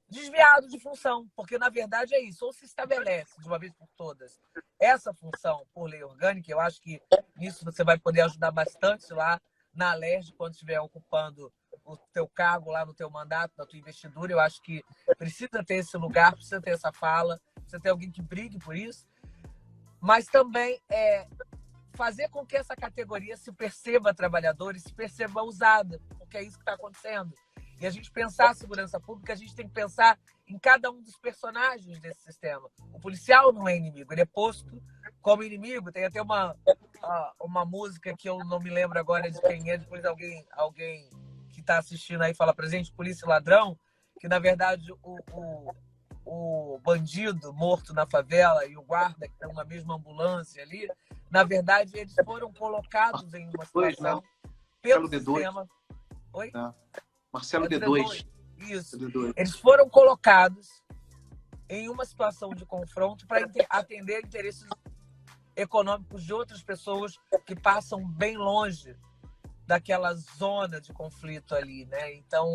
desviado de função, porque na verdade é isso, ou se estabelece de uma vez por todas essa função por lei orgânica. Eu acho que nisso você vai poder ajudar bastante lá na Alerj, quando estiver ocupando o teu cargo lá no teu mandato, na tua investidura. Eu acho que precisa ter esse lugar, precisa ter essa fala, precisa ter alguém que brigue por isso, mas também fazer com que essa categoria se perceba trabalhadora e se perceba usada, porque é isso que está acontecendo. E a gente pensar a segurança pública, a gente tem que pensar em cada um dos personagens desse sistema. O policial não é inimigo, ele é posto como inimigo. Tem até uma música que eu não me lembro agora de quem é, depois alguém que está assistindo aí fala pra gente, Polícia e Ladrão, que na verdade o bandido morto na favela e o guarda que estão na mesma ambulância ali, na verdade eles foram colocados em uma situação pelo sistema. Oi? Marcelo D2. Isso. D2. Eles foram colocados em uma situação de confronto para atender interesses econômicos de outras pessoas que passam bem longe daquela zona de conflito ali, né? Então,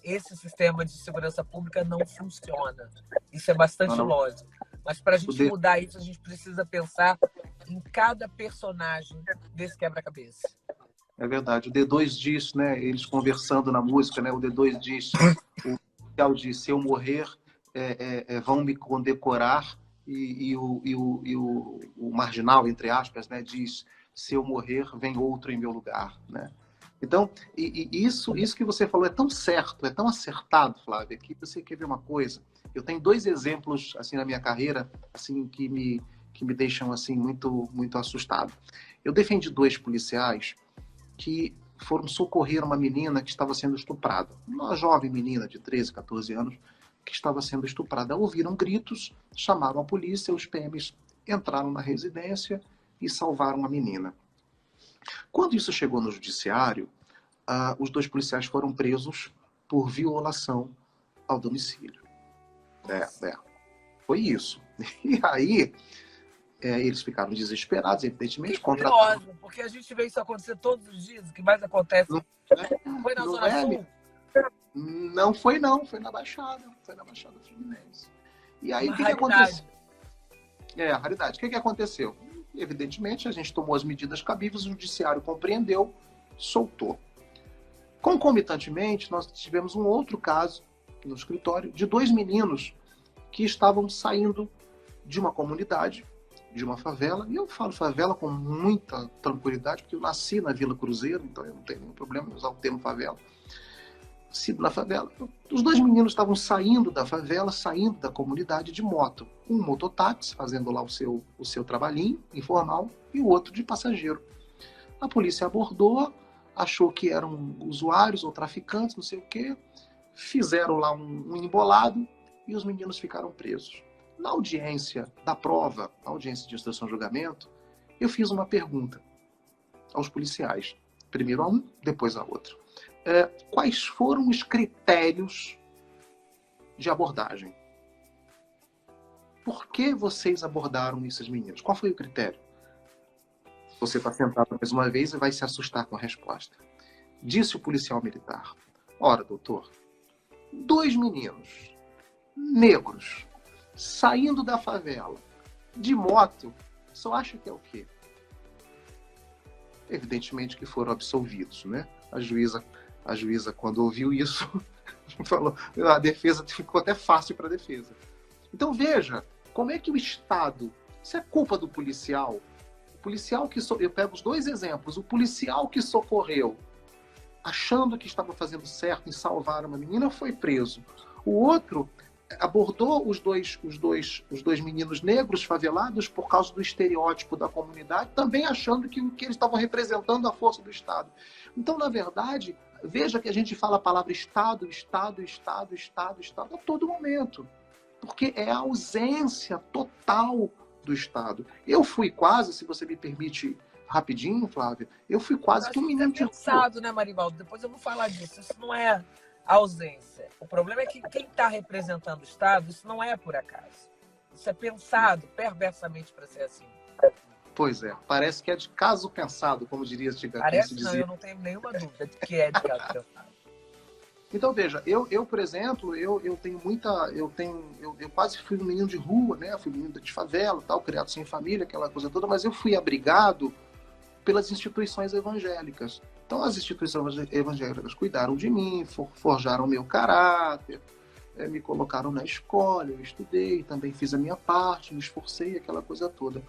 esse sistema de segurança pública não funciona. Isso é bastante lógico. Mas para a gente mudar isso, a gente precisa pensar em cada personagem desse quebra-cabeça. É verdade. O D2 diz, né? Eles conversando na música, né? O D2 diz, o oficial diz, se eu morrer, vão me condecorar, e o marginal, entre aspas, né? Diz, se eu morrer, vem outro em meu lugar, né? Então, isso que você falou é tão certo, é tão acertado, Flávia, que você quer ver uma coisa. Eu tenho 2 exemplos assim na minha carreira, assim que me deixam assim muito muito assustado. Eu defendi 2 policiais que foram socorrer uma menina que estava sendo estuprada. Uma jovem menina de 13, 14 anos que estava sendo estuprada. Ouviram gritos, chamaram a polícia, os PMs entraram na residência e salvaram a menina. Quando isso chegou no judiciário, os 2 policiais foram presos por violação ao domicílio. Foi isso. E aí, Eles ficaram desesperados, evidentemente. Que curioso, porque a gente vê isso acontecer todos os dias. O que mais acontece? Não, foi na não Zona é, Sul? Não foi, não. Foi na Baixada. Foi na Baixada Fluminense. E aí, o que aconteceu? A raridade. O que aconteceu? Evidentemente, a gente tomou as medidas cabíveis, o judiciário compreendeu, soltou. Concomitantemente, nós tivemos um outro caso no escritório de 2 meninos que estavam saindo de uma comunidade, de uma favela, e eu falo favela com muita tranquilidade, porque eu nasci na Vila Cruzeiro, então eu não tenho nenhum problema em usar o termo favela. Nascido na favela. Os 2 meninos estavam saindo da favela, saindo da comunidade de moto. Um mototáxi, fazendo lá o seu trabalhinho informal, e o outro de passageiro. A polícia abordou, achou que eram usuários ou traficantes, não sei o quê, fizeram lá um embolado e os meninos ficaram presos. Na audiência da prova, na audiência de instrução e julgamento, eu fiz uma pergunta aos policiais. Primeiro a um, depois a outro. Quais foram os critérios de abordagem? Por que vocês abordaram esses meninos? Qual foi o critério? Você está sentado mais uma vez e vai se assustar com a resposta. Disse o policial militar. Ora, doutor, 2 meninos negros saindo da favela de moto, só acha que é o quê? Evidentemente que foram absolvidos, né? A juíza, quando ouviu isso, falou, a defesa ficou até fácil para a defesa. Então veja, como é que o Estado, isso é culpa do policial? O policial que eu pego os 2 exemplos, o policial que socorreu, achando que estava fazendo certo em salvar uma menina, foi preso. O outro abordou os dois meninos negros favelados por causa do estereótipo da comunidade, também achando que eles estavam representando a força do Estado. Então, na verdade, veja que a gente fala a palavra Estado, Estado, Estado, Estado, Estado a todo momento, porque é a ausência total do Estado. Eu fui quase, se você me permite rapidinho, Flávia, eu fui quase que um menino de pensado, né, Marivaldo? Depois eu vou falar disso. Isso não é ausência. O problema é que quem está representando o Estado, isso não é por acaso. Isso é pensado perversamente para ser assim. Pois é. Parece que é de caso pensado, como diria antigamente. Parece não, eu não tenho nenhuma dúvida de que é de caso pensado. Então, veja, eu por exemplo, eu tenho muita... Eu quase fui um menino de rua, né? Fui menino de favela, tal, criado sem família, aquela coisa toda, mas eu fui abrigado pelas instituições evangélicas. Então, as instituições evangélicas cuidaram de mim, forjaram meu caráter, me colocaram na escola, eu estudei, também fiz a minha parte, me esforcei, aquela coisa toda.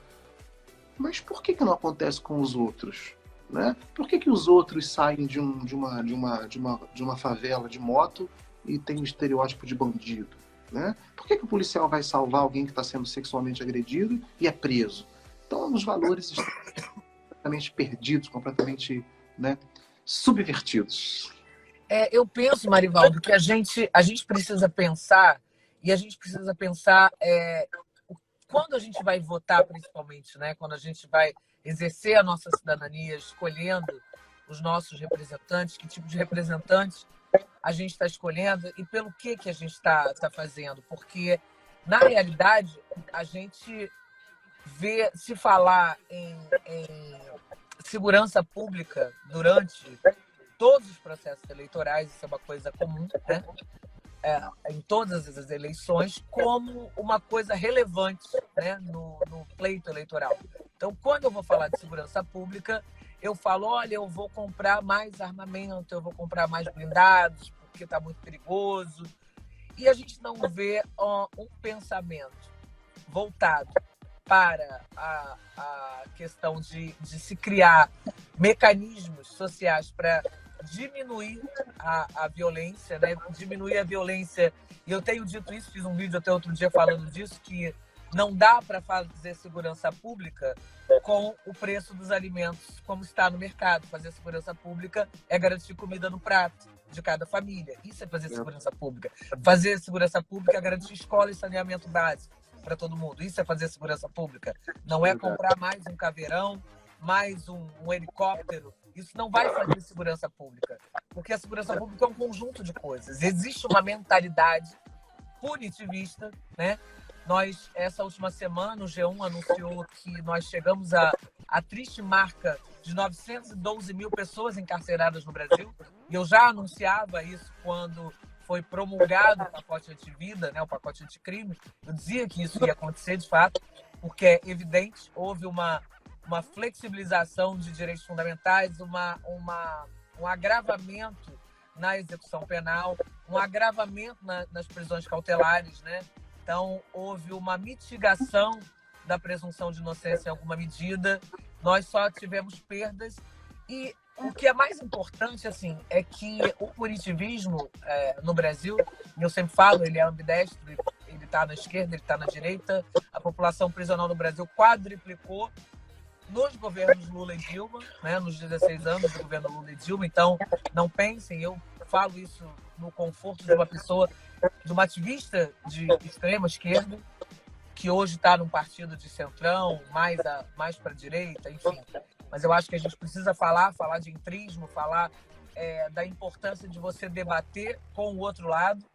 Mas por que não acontece com os outros? Né? Por que os outros saem de uma favela de moto e tem um estereótipo de bandido? Né? Por que o policial vai salvar alguém que está sendo sexualmente agredido e é preso? Então, os valores estão completamente perdidos, completamente, né, subvertidos. Eu penso, Marivaldo, que a gente precisa pensar, e a gente precisa pensar quando a gente vai votar, principalmente, né? Quando a gente vai exercer a nossa cidadania, escolhendo os nossos representantes, que tipo de representantes a gente está escolhendo e pelo que a gente está fazendo. Porque, na realidade, a gente vê se falar em segurança pública durante todos os processos eleitorais, isso é uma coisa comum, né? Em todas as eleições, como uma coisa relevante, né? no pleito eleitoral. Então, quando eu vou falar de segurança pública, eu falo, olha, eu vou comprar mais armamento, eu vou comprar mais blindados, porque está muito perigoso. E a gente não vê um pensamento voltado para a questão de se criar mecanismos sociais para diminuir a violência, né? Diminuir a violência. E eu tenho dito isso, fiz um vídeo até outro dia falando disso, que não dá para fazer segurança pública com o preço dos alimentos como está no mercado. Fazer segurança pública é garantir comida no prato de cada família. Isso é fazer segurança pública. Fazer segurança pública é garantir escola e saneamento básico para todo mundo. Isso é fazer segurança pública. Não é comprar mais um caveirão, mais um helicóptero. Isso não vai fazer segurança pública. Porque a segurança pública é um conjunto de coisas. Existe uma mentalidade punitivista, né? Essa última semana, o G1 anunciou que nós chegamos à triste marca de 912 mil pessoas encarceradas no Brasil. E eu já anunciava isso quando foi promulgado o pacote antivida, né, o pacote anticrime. Eu dizia que isso ia acontecer, de fato, porque é evidente, houve uma flexibilização de direitos fundamentais, um agravamento na execução penal, um agravamento nas prisões cautelares, né? Então, houve uma mitigação da presunção de inocência em alguma medida. Nós só tivemos perdas. E o que é mais importante, assim, é que o punitivismo no Brasil, eu sempre falo, ele é ambidestro, ele está na esquerda, ele está na direita. A população prisional no Brasil quadriplicou nos governos Lula e Dilma, né, nos 16 anos do governo Lula e Dilma. Então, não pensem, eu falo isso no conforto de uma pessoa, de uma ativista de extrema esquerda, que hoje está num partido de centrão, mais para a direita, enfim. Mas eu acho que a gente precisa falar de entrismo, falar da importância de você debater com o outro lado,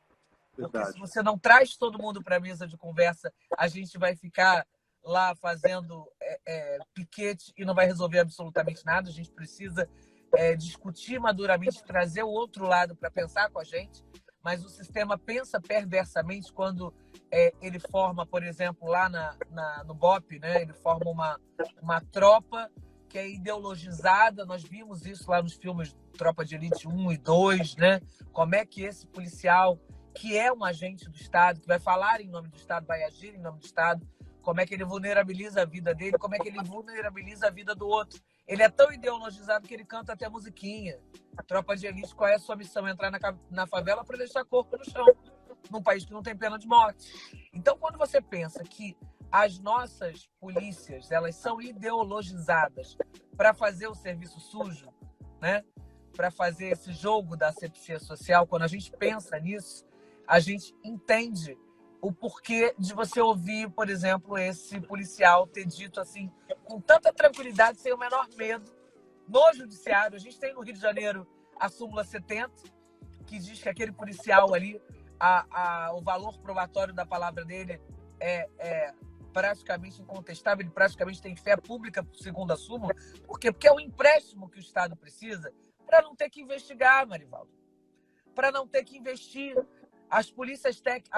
porque se você não traz todo mundo para a mesa de conversa, a gente vai ficar lá fazendo piquete e não vai resolver absolutamente nada. A gente precisa discutir maduramente, trazer o outro lado para pensar com a gente, mas o sistema pensa perversamente quando ele forma, por exemplo, lá no BOPE, né? Ele forma uma tropa que é ideologizada. Nós vimos isso lá nos filmes Tropa de Elite 1 e 2, né? Como é que esse policial, que é um agente do Estado, que vai falar em nome do Estado, vai agir em nome do Estado, como é que ele vulnerabiliza a vida dele, como é que ele vulnerabiliza a vida do outro. Ele é tão ideologizado que ele canta até musiquinha. Tropa de Elite, qual é a sua missão? Entrar na favela para deixar corpo no chão, num país que não tem pena de morte. Então, quando você pensa que as nossas polícias, elas são ideologizadas para fazer o serviço sujo, né? Para fazer esse jogo da asepsia social, quando a gente pensa nisso, a gente entende o porquê de você ouvir, por exemplo, esse policial ter dito assim, com tanta tranquilidade, sem o menor medo, no judiciário. A gente tem no Rio de Janeiro a súmula 70, que diz que aquele policial ali, o valor probatório da palavra dele é praticamente incontestável, ele praticamente tem fé pública, segundo a súmula. Por quê? Porque é o empréstimo que o Estado precisa para não ter que investigar, Marivaldo, para não ter que investir. A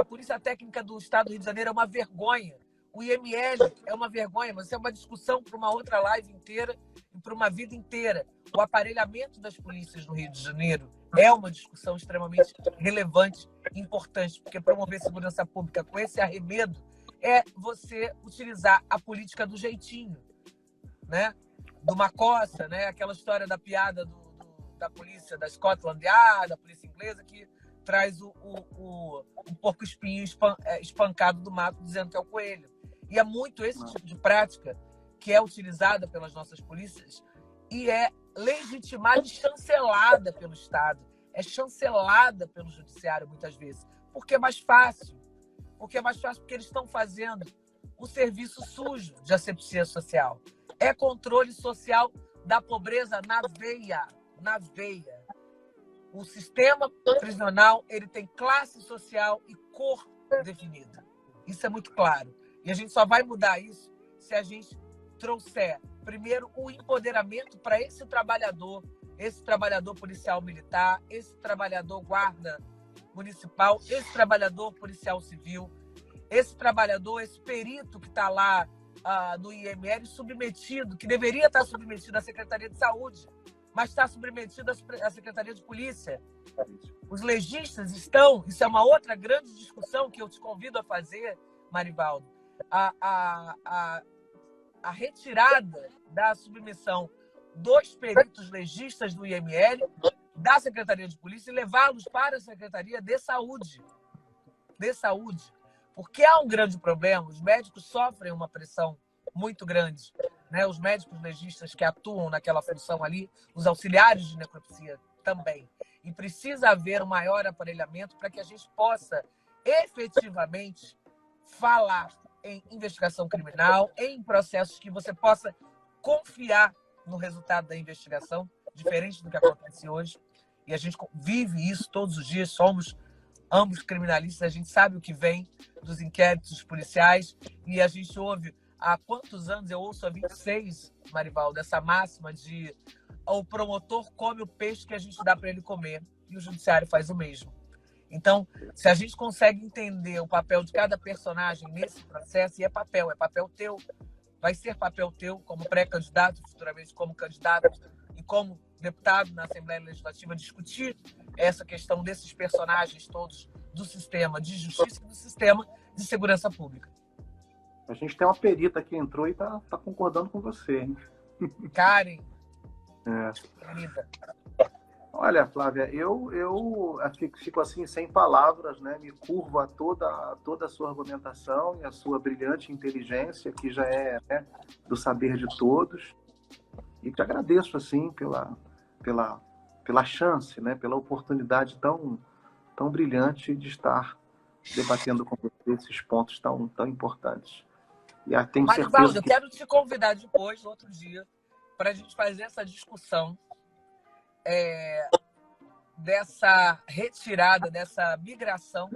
Polícia Técnica do Estado do Rio de Janeiro é uma vergonha. O IML é uma vergonha, mas isso é uma discussão para uma outra live inteira e para uma vida inteira. O aparelhamento das polícias no Rio de Janeiro é uma discussão extremamente relevante e importante, porque promover segurança pública com esse arremedo é você utilizar a política do jeitinho, né? Do Macossa, né? Aquela história da piada da polícia da Scotland Yard, da polícia inglesa, que traz o porco-espinho espancado do mato, dizendo que é o coelho. E é muito esse tipo de prática que é utilizada pelas nossas polícias e é legitimada e chancelada pelo Estado. É chancelada pelo judiciário, muitas vezes. Porque é mais fácil. Porque eles estão fazendo o serviço sujo de asepsia social. É controle social da pobreza na veia. Na veia. O sistema prisional, ele tem classe social e cor definida. Isso é muito claro. E a gente só vai mudar isso se a gente trouxer, primeiro, o empoderamento para esse trabalhador policial militar, esse trabalhador guarda municipal, esse trabalhador policial civil, esse trabalhador, esse perito que está lá no IML submetido, que deveria estar submetido à Secretaria de Saúde, mas está submetido à Secretaria de Polícia. Os legistas estão... Isso é uma outra grande discussão que eu te convido a fazer, Marivaldo. A retirada da submissão dos peritos legistas do IML da Secretaria de Polícia e levá-los para a Secretaria de Saúde. Porque há um grande problema. Os médicos sofrem uma pressão muito grande, né? Os médicos legistas que atuam naquela função ali, os auxiliares de necropsia também. E precisa haver um maior aparelhamento para que a gente possa efetivamente falar em investigação criminal, em processos que você possa confiar no resultado da investigação, diferente do que acontece hoje. E a gente vive isso todos os dias, somos ambos criminalistas, a gente sabe o que vem dos inquéritos policiais e a gente ouve há quantos anos, eu ouço há 26, Marivaldo, essa máxima de o promotor come o peixe que a gente dá para ele comer e o judiciário faz o mesmo. Então, se a gente consegue entender o papel de cada personagem nesse processo, e é papel teu, vai ser papel teu como pré-candidato, futuramente como candidato e como deputado na Assembleia Legislativa, discutir essa questão desses personagens todos do sistema de justiça e do sistema de segurança pública. A gente tem uma perita que entrou e tá concordando com você, hein? Karen. Querida. Olha, Flávia, eu fico assim sem palavras, né? Me curvo a toda a sua argumentação e a sua brilhante inteligência, que já é, né, do saber de todos. E te agradeço assim pela chance, né? Pela oportunidade tão brilhante de estar debatendo com você esses pontos tão importantes. E tenho Marivaldo, certeza eu quero te convidar depois, outro dia, para a gente fazer essa discussão dessa retirada, dessa migração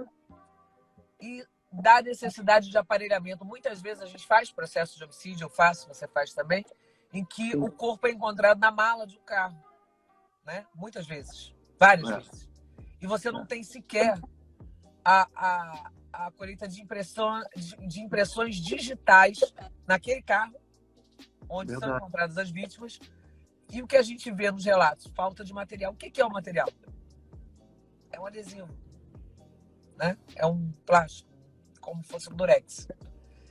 e da necessidade de aparelhamento. Muitas vezes a gente faz processo de homicídio, eu faço, você faz também, em que o corpo é encontrado na mala de um carro, né? Muitas vezes, várias vezes. E você não tem sequer a colheita de impressões digitais naquele carro onde são encontradas as vítimas. E o que a gente vê nos relatos? Falta de material. O que é o material? É um adesivo, né? É um plástico, como se fosse um durex.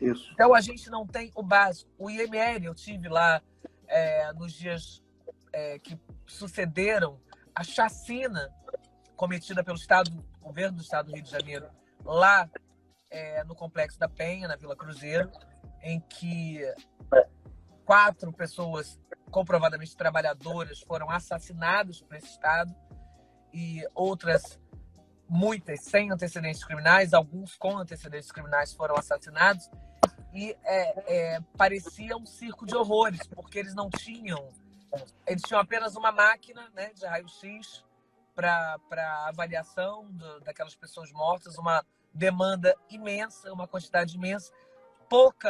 Isso. Então, a gente não tem o básico. O IML, eu tive lá nos dias que sucederam a chacina cometida pelo governo do Estado do Rio de Janeiro, lá no Complexo da Penha, na Vila Cruzeiro, em que 4 pessoas comprovadamente trabalhadoras foram assassinadas por esse Estado e outras, muitas, sem antecedentes criminais, alguns com antecedentes criminais foram assassinados e parecia um circo de horrores, porque eles tinham apenas uma máquina, né, de raio-x para avaliação daquelas pessoas mortas, uma demanda imensa, uma quantidade imensa, pouco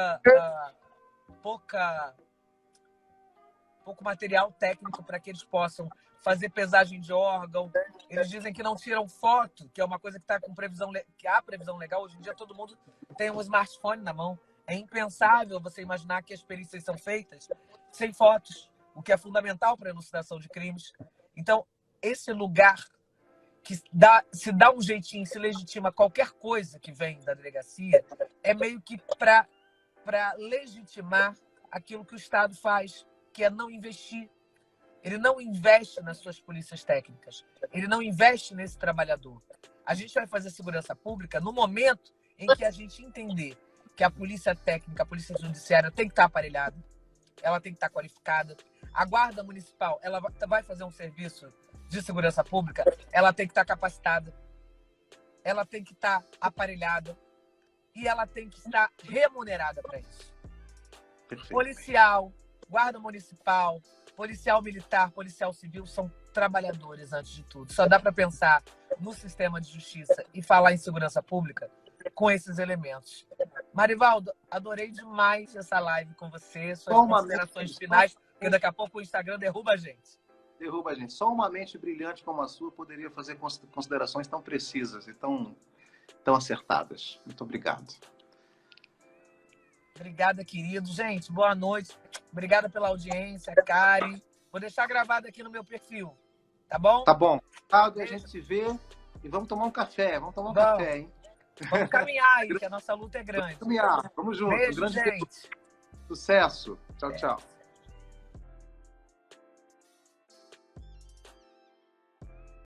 material técnico para que eles possam fazer pesagem de órgão. Eles dizem que não tiram foto, que é uma coisa que está com previsão, que há previsão legal. Hoje em dia todo mundo tem um smartphone na mão. É impensável você imaginar que as perícias são feitas sem fotos, o que é fundamental para a elucidação de crimes. Então, esse lugar que se dá um jeitinho, se legitima qualquer coisa que vem da delegacia, é meio que para legitimar aquilo que o Estado faz, que é não investir. Ele não investe nas suas polícias técnicas. Ele não investe nesse trabalhador. A gente vai fazer segurança pública no momento em que a gente entender que a polícia técnica, a polícia judiciária tem que estar aparelhada, ela tem que estar qualificada. A guarda municipal, ela vai fazer um serviço de segurança pública, ela tem que estar capacitada, ela tem que estar aparelhada e ela tem que estar remunerada para isso. Perfeito. Policial, guarda municipal, policial militar, policial civil são trabalhadores antes de tudo. Só dá para pensar no sistema de justiça e falar em segurança pública com esses elementos. Marivaldo, adorei demais essa live com você, suas considerações finais, porque daqui a pouco o Instagram derruba a gente. Derruba a gente. Só uma mente brilhante como a sua poderia fazer considerações tão precisas e tão acertadas. Muito obrigado. Obrigada, querido. Gente, boa noite. Obrigada pela audiência, Karen. Vou deixar gravado aqui no meu perfil. Tá bom? Tá bom. A gente se vê e vamos tomar um café. Vamos tomar um café, hein? Vamos caminhar aí, que a nossa luta é grande. Vamos caminhar. Vamos juntos. Beijo, grande gente. Sucesso. Tchau, tchau.